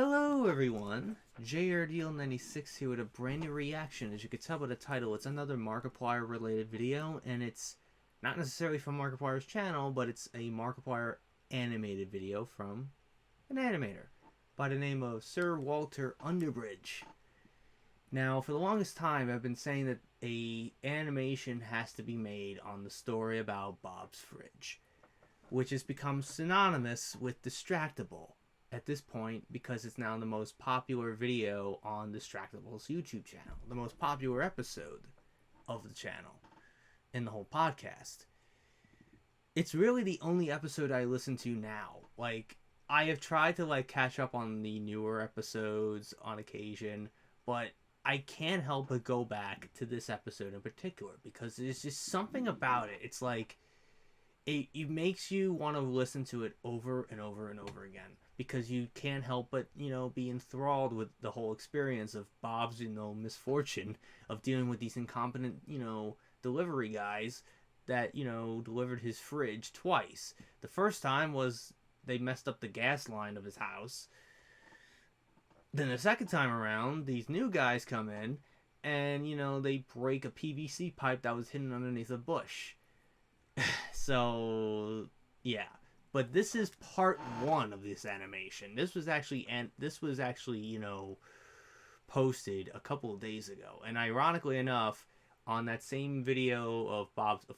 Hello everyone, JRDL96 here with a brand new reaction. As you can tell by the title, it's another Markiplier related video, and it's not necessarily from Markiplier's channel, but it's a Markiplier animated video from an animator by the name of Sir Walter Underbridge. Now, for the longest time, I've been saying that a animation has to be made on the story about Bob's Fridge, which has become synonymous with Distractible at this point because it's now the most popular video on Distractable's YouTube channel, the most popular episode of the channel in the whole podcast. It's really the only episode I listen to now. I have tried to catch up on the newer episodes on occasion, but I can't help but go back to this episode in particular because there's just something about it. It's like it makes you want to listen to it over and over and over again because you can't help but, be enthralled with the whole experience of Bob's, misfortune of dealing with these incompetent, delivery guys that, delivered his fridge twice. The first time was they messed up the gas line of his house. Then the second time around, these new guys come in and, they break a PVC pipe that was hidden underneath a bush. So, yeah. But this is part one of this animation. This was actually, posted a couple of days ago. And ironically enough, on that same video of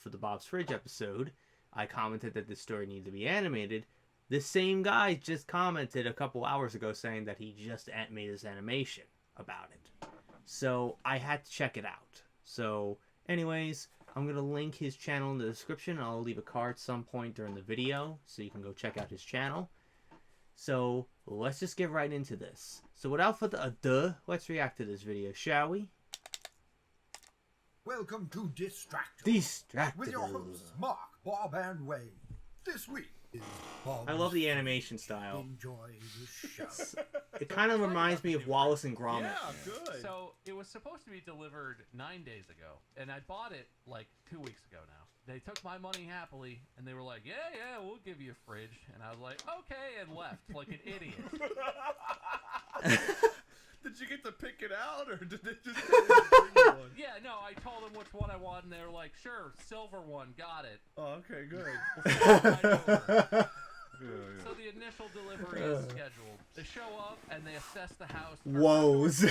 the Bob's Fridge episode, I commented that this story needed to be animated. This same guy just commented a couple hours ago saying that he just made this animation about it. So I had to check it out. So anyways, I'm going to link his channel in the description. I'll leave a card at some point during the video so you can go check out his channel. So let's just get right into this. So without further ado, let's react to this video, shall we? Welcome to Distractible. Distractible. With your hosts, Mark, Bob, and Wade. This week is Bob. I love the animation style. Enjoy the show. It kind of reminds me of Wallace and Gromit. Yeah, good. So it was supposed to be delivered 9 days ago, and I bought it 2 weeks ago now. They took my money happily, and they were like, yeah, we'll give you a fridge. And I was like, okay, and left like an idiot. Did you get to pick it out, or did they just tell you to bring you one? Yeah, no, I told them which one I wanted, and they were like, sure, silver one, got it. Oh, okay, good. We'll send it right over. Yeah. So the initial delivery is scheduled. They show up, and they assess the house. Woes.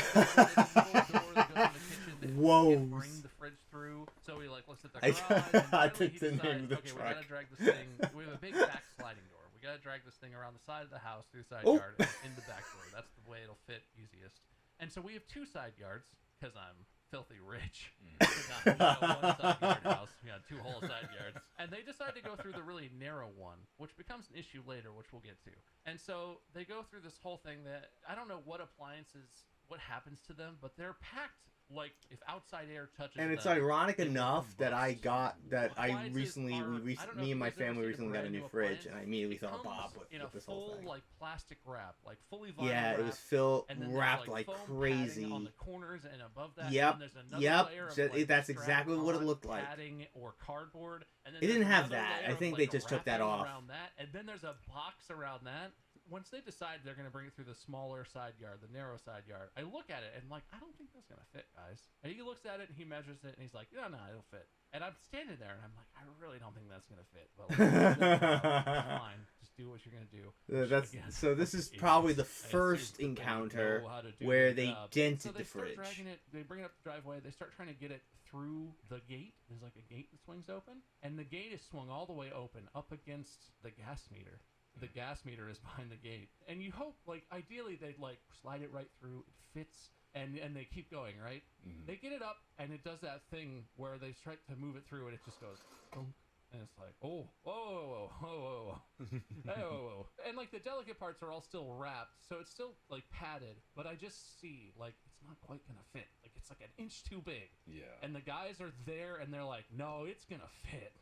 Woes. Bring the fridge through. So he looks at the garage. And I finally took the name of the okay, truck. we gotta drag this thing. We have a big back sliding door. We gotta drag this thing around the side of the house through the side yard and in the back door. That's the way it'll fit easiest. And so we have 2 side yards because I'm filthy rich. We got 1 side yard house. We got 2 whole side yards. And they decide to go through the really narrow one, which becomes an issue later, which we'll get to. And so they go through this whole thing that I don't know what appliances, what happens to them, but they're packed like if outside air touches And it's them, ironic it enough that I got that I Appliances recently, are- I don't know me and if my you've ever family seen a recently got a brand new new fridge, appliance. and I immediately It thought comes Bob in a with this whole full thing. plastic wrap, fully vinyl Yeah, wrap, it was filled, and then wrapped there's, like foam crazy. padding on the corners and above that. Yep, And there's another yep, layer of, that's exactly what it strap-on looked like. Padding or cardboard. And then It didn't there's have another that. layer I of, think they just took that wrapping off. around that, and then there's a box around that. Once they decide they're going to bring it through the smaller side yard, the narrow side yard, I look at it and I don't think that's going to fit, guys. And he looks at it and he measures it and he's like, no, it'll fit. And I'm standing there and I'm like, I really don't think that's going to fit. But fine, just do what you're going to do. So this is probably the first encounter where they dented the fridge. Dragging it, they bring it up the driveway. They start trying to get it through the gate. There's like a gate that swings open, and the gate is swung all the way open up against the gas meter. The gas meter is behind the gate, and you hope, ideally, they'd slide it right through. It fits, and they keep going, right? Mm-hmm. They get it up, and it does that thing where they try to move it through, and it just goes, boom, and it's like, oh, whoa, whoa, whoa, and the delicate parts are all still wrapped, so it's still padded, but I just see it's not quite gonna fit. It's like an inch too big. Yeah. And the guys are there, and they're like, no, it's gonna fit.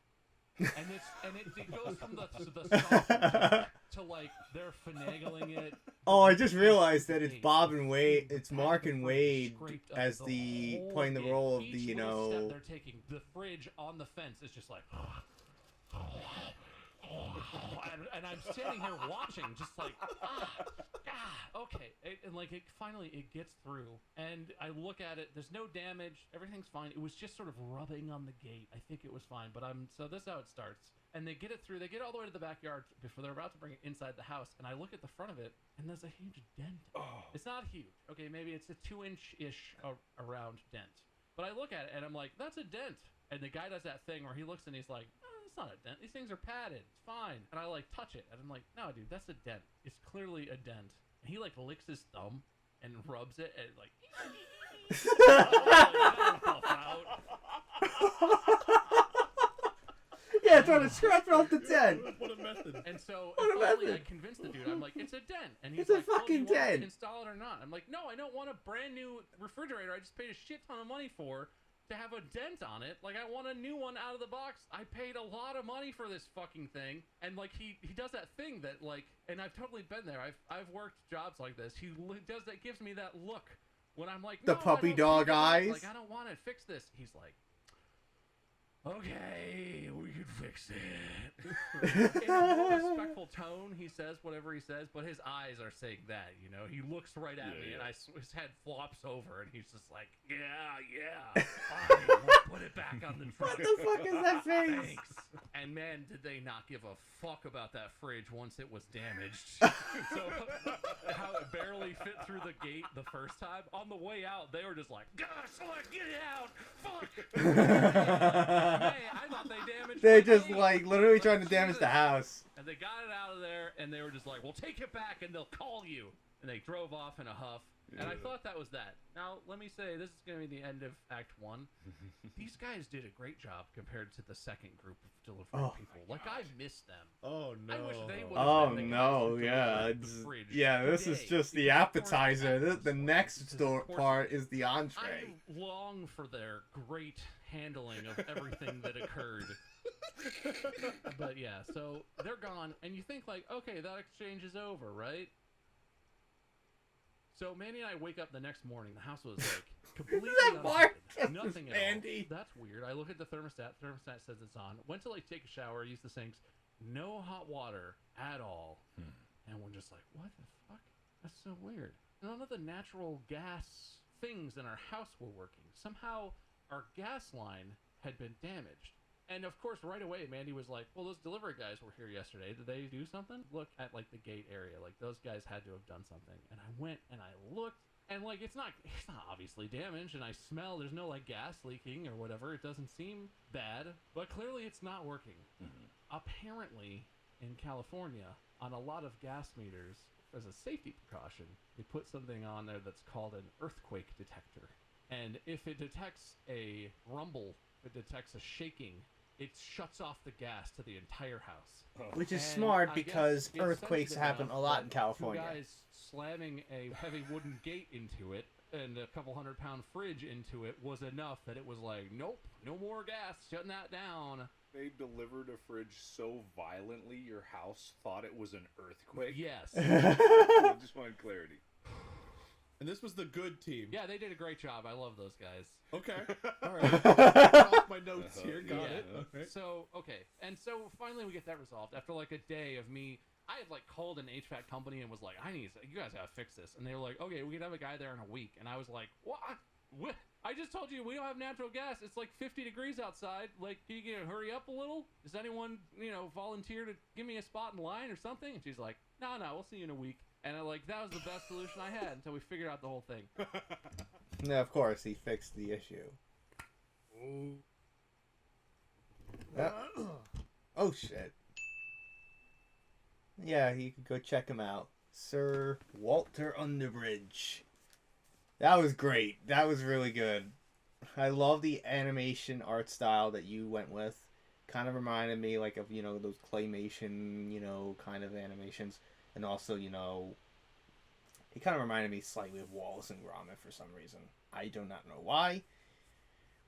And it goes from the soft to they're finagling it. Oh, I just realized that it's Bob and Wade. It's Mark and Wade as playing the role of Each little step they're taking, the fridge on the fence is just like. and I'm standing here watching, just like, okay. And like, it finally, it gets through, and I look at it, there's no damage, everything's fine. It was just sort of rubbing on the gate. I think it was fine, but so this is how it starts. And they get it through, they get all the way to the backyard before they're about to bring it inside the house, and I look at the front of it, and there's a huge dent. It's not huge. Okay, maybe it's a 2-inch-ish around dent. But I look at it, and I'm like, that's a dent. And the guy does that thing where he looks and he's like, it's not a dent. These things are padded. It's fine. And I like touch it, and I'm like, no, dude, that's a dent. It's clearly a dent. And he like licks his thumb and rubs it, and like, that'll puff out. Yeah, trying to scratch off the dent. What a method. And so What a finally, I method. convinced the dude. I'm like, it's a dent. And he's It's a like, well, do you fucking want us to dent. install it or not? I'm like, no, I don't want a brand new refrigerator. I just paid a shit ton of money for to have a dent on it. Like, I want a new one out of the box. I paid a lot of money for this fucking thing. And like, he does that thing that like, and I've totally been there. I've worked jobs like this. He does that, gives me that look when I'm like, The no, puppy I don't dog think about it. eyes? Like, I don't want to fix this. He's like, okay, we can fix it. In a more respectful tone, he says whatever he says, but his eyes are saying that, you know? He looks right at me, and his head flops over, and he's just like, yeah, fine, we'll put it back on the truck. What the fuck is that face? Thanks. And man, did they not give a fuck about that fridge once it was damaged. So, how it barely fit through the gate the first time, on the way out, they were just like, gosh, get it out, fuck. Man, I thought they damaged They're my just gate. like literally Like, trying to damage the Jesus. house. And they got it out of there, and they were just like, well, take it back, and they'll call you. And they drove off in a huff. And I thought that was that. Now, let me say, this is going to be the end of Act 1. These guys did a great job compared to the second group of delivery people. Like, I miss them. Oh no. I wish they would. Oh no, yeah, this is just the appetizer. The next part is the entree. I long for their great handling of everything that occurred. But yeah, so they're gone, and you think like, okay, that exchange is over, right? So Mandy and I wake up the next morning. The house was like completely that Mark? unaffected. Nothing at Mandy? all. That's weird. I look at the thermostat. Thermostat says it's on. Went to like take a shower, use the sinks. No hot water at all. And we're just like, what the fuck? That's so weird. None of the natural gas things in our house were working. Somehow our gas line had been damaged. And of course, right away, Mandy was like, well, those delivery guys were here yesterday. Did they do something? Look at like the gate area. Like those guys had to have done something. And I went and I looked, and like it's not obviously damaged, and I smell there's no like gas leaking or whatever. It doesn't seem bad, but clearly it's not working. Apparently in California, on a lot of gas meters, as a safety precaution, they put something on there that's called an earthquake detector. And if it detects a rumble, if it detects a shaking, it shuts off the gas to the entire house. Which is And smart I because guess it's earthquakes sensitive happen enough a lot that in California. Two guys slamming a heavy wooden gate into it and a couple 100-pound fridge into it was enough that it was like, nope, no more gas, shutting that down. They delivered a fridge so violently your house thought it was an earthquake. Yes. I just wanted clarity. And this was the good team. Yeah, they did a great job. I love those guys. Okay. All right. Off my notes here. Got Yeah. it. Okay. So, okay. And so finally we get that resolved after like a day of me. I had like called an HVAC company and was like, you guys gotta fix this. And they were like, okay, we can have a guy there in a week. And I was like, what? I just told you we don't have natural gas. It's like 50 degrees outside. Like, can you hurry up a little? Does anyone, volunteer to give me a spot in line or something? And she's like, no, we'll see you in a week. And that was the best solution I had until we figured out the whole thing. No, of course, he fixed the issue. Oh, shit. Yeah, you could go check him out. Sir Walter Underbridge. That was great. That was really good. I love the animation art style that you went with. Kind of reminded me like of, those claymation, kind of animations. And also, it kind of reminded me slightly of Wallace and Gromit for some reason. I do not know why.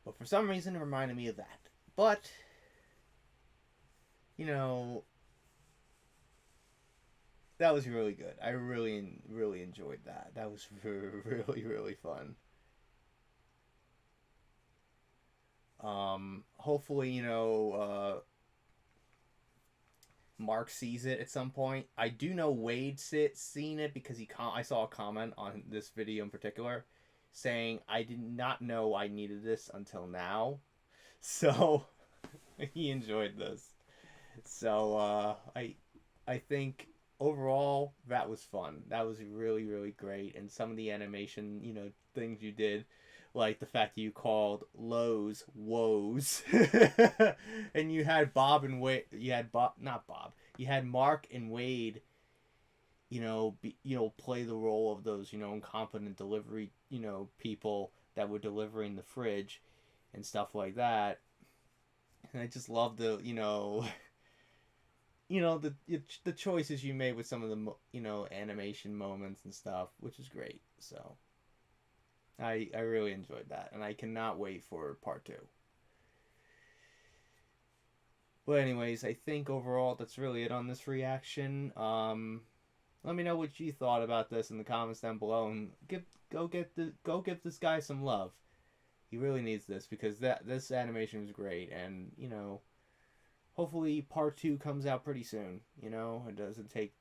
But for some reason, it reminded me of that. But, that was really good. I really, really enjoyed that. That was really, really fun. Hopefully, Mark sees it at some point. I do know Wade's seen it because I saw a comment on this video in particular saying, I did not know I needed this until now. So he enjoyed this. So I think overall that was fun. That was really, really great. And some of the animation, things you did, like the fact that you called Lowe's woes. And you had Bob and Wade, you had Mark and Wade, play the role of those, incompetent delivery, people that were delivering the fridge and stuff like that. And I just love the, the choices you made with some of the, animation moments and stuff, which is great. So I really enjoyed that, and I cannot wait for part 2. But anyways, I think overall that's really it on this reaction. Let me know what you thought about this in the comments down below, and go give this guy some love. He really needs this because this animation was great, and hopefully part 2 comes out pretty soon. It doesn't take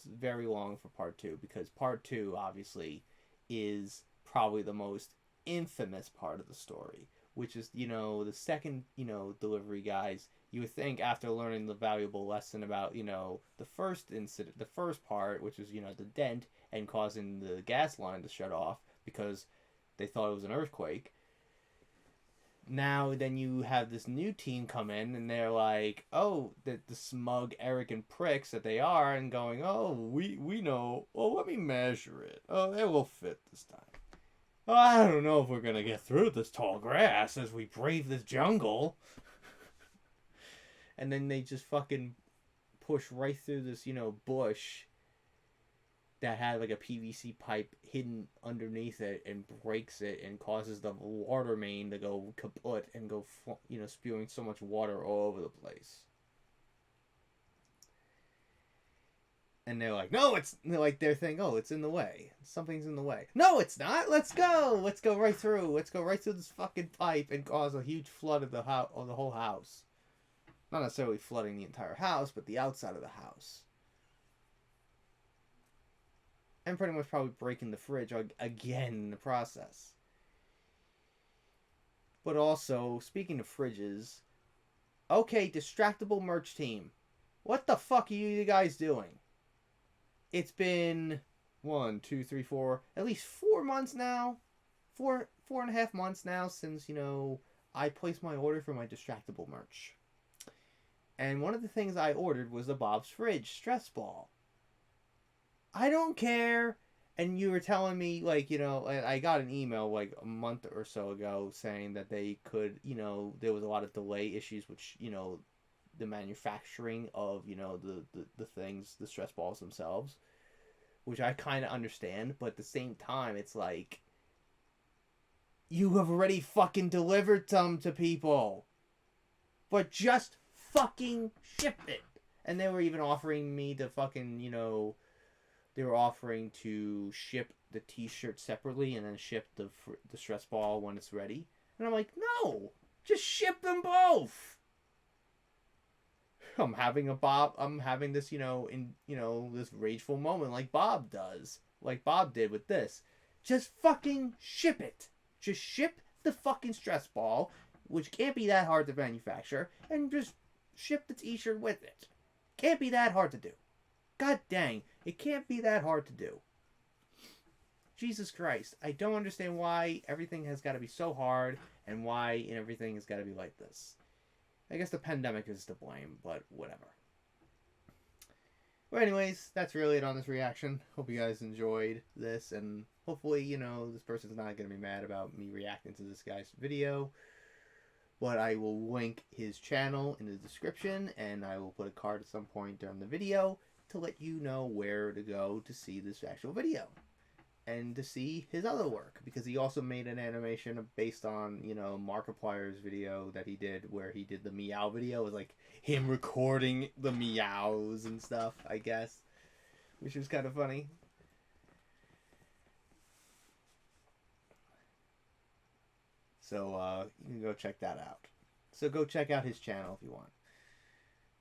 very long for part 2, because part 2 obviously is probably the most infamous part of the story, which is the second delivery guys. You would think after learning the valuable lesson about the first incident, the first part, which is the dent and causing the gas line to shut off because they thought it was an earthquake. Now then you have this new team come in, and they're like, oh, the smug, arrogant pricks that they are, and going, oh, we know, well, let me measure it. Oh, it will fit this time. Oh, I don't know if we're gonna get through this tall grass as we brave this jungle. And then they just fucking push right through this, bush that had like a PVC pipe hidden underneath it, and breaks it and causes the water main to go kaput and go, spewing so much water all over the place. And they're like, no, they're thinking, oh, it's in the way. Something's in the way. No, it's not. Let's go. Let's go right through. Let's go right through this fucking pipe and cause a huge flood of the whole house. Not necessarily flooding the entire house, but the outside of the house. And pretty much probably breaking the fridge again in the process. But also, speaking of fridges, okay, Distractible merch team, what the fuck are you guys doing? It's been 1, 2, 3, 4, at least 4 months now. 4.5 months now since, I placed my order for my Distractible merch. And one of the things I ordered was the Bob's Fridge stress ball. I don't care. And you were telling me, I got an email like a month or so ago saying that they could, there was a lot of delay issues, which, the manufacturing of, the things, the stress balls themselves, which I kind of understand. But at the same time, it's like, you have already fucking delivered some to people. But just fucking ship it. And they were even offering me to fucking, they were offering to ship the t-shirt separately and then ship the stress ball when it's ready. And I'm like, no, just ship them both. I'm having this, this rageful moment like Bob does. Like Bob did with this. Just fucking ship it. Just ship the fucking stress ball, which can't be that hard to manufacture, and just ship the t-shirt with it. Can't be that hard to do. God dang, it can't be that hard to do. Jesus Christ, I don't understand why everything has got to be so hard, and why everything has got to be like this. I guess the pandemic is to blame, but whatever. But anyways, that's really it on this reaction. Hope you guys enjoyed this, and hopefully, this person's not going to be mad about me reacting to this guy's video. But I will link his channel in the description, and I will put a card at some point during the video to let you know where to go to see this actual video. And to see his other work, because he also made an animation based on, Markiplier's video that he did, where he did the meow video. It was like him recording the meows and stuff, I guess, which was kind of funny. So, you can go check that out. So go check out his channel if you want.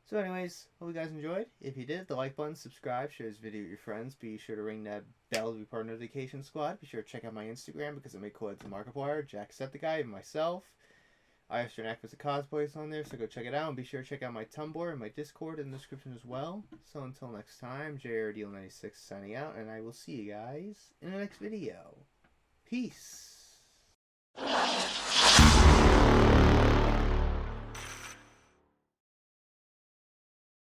So anyways, hope you guys enjoyed. If you did, the like button, subscribe, share this video with your friends. Be sure to ring that bell to be part of the notification squad. Be sure to check out my Instagram because I make collabs with Markiplier, Jacksepticeye, and myself. I have certain actors and cosplays on there, so go check it out. And be sure to check out my Tumblr and my Discord in the description as well. So until next time, JRDeal96 signing out, and I will see you guys in the next video. Peace.